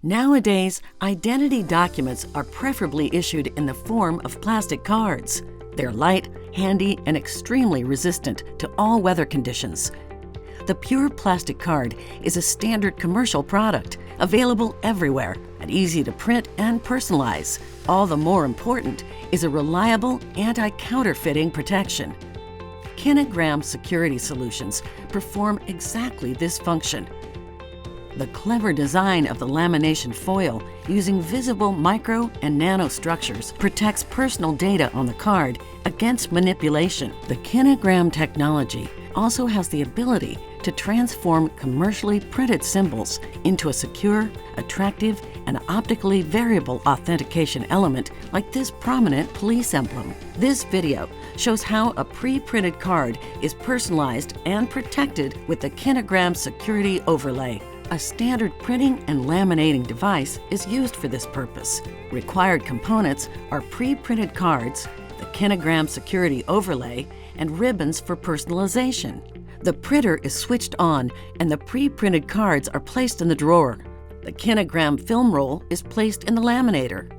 Nowadays, identity documents are preferably issued in the form of plastic cards. They're light, handy, and extremely resistant to all weather conditions. The pure plastic card is a standard commercial product, available everywhere and easy to print and personalize. All the more important is a reliable anti-counterfeiting protection. KINEGRAM security solutions perform exactly this function. The clever design of the lamination foil using visible micro and nanostructures protects personal data on the card against manipulation. The KINEGRAM technology also has the ability to transform commercially printed symbols into a secure, attractive, and optically variable authentication element like this prominent police emblem. This video shows how a pre-printed card is personalized and protected with the KINEGRAM security overlay. A standard printing and laminating device is used for this purpose. Required components are pre-printed cards, the KINEGRAM security overlay, and ribbons for personalization. The printer is switched on and the pre-printed cards are placed in the drawer. The KINEGRAM film roll is placed in the laminator.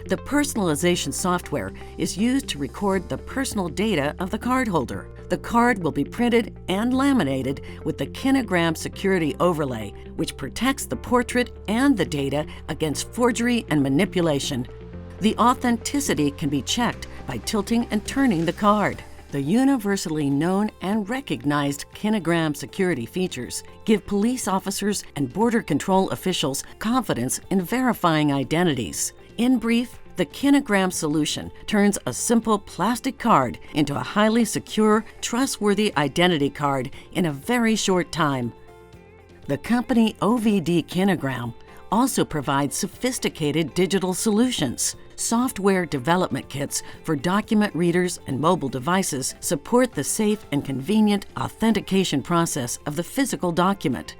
The personalization software is used to record the personal data of the cardholder. The card will be printed and laminated with the KINEGRAM security overlay, which protects the portrait and the data against forgery and manipulation. The authenticity can be checked by tilting and turning the card. The universally known and recognized KINEGRAM security features give police officers and border control officials confidence in verifying identities. In brief, the KINEGRAM solution turns a simple plastic card into a highly secure, trustworthy identity card in a very short time. The company OVD KINEGRAM also provides sophisticated digital solutions. Software development kits for document readers and mobile devices support the safe and convenient authentication process of the physical document.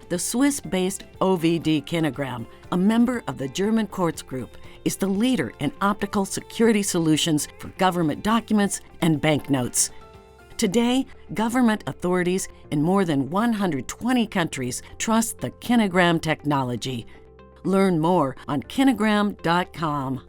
The Swiss-based OVD KINEGRAM, a member of the German Quartz Group, is the leader in optical security solutions for government documents and banknotes. Today, government authorities in more than 120 countries trust the KINEGRAM technology. Learn more on kinegram.com.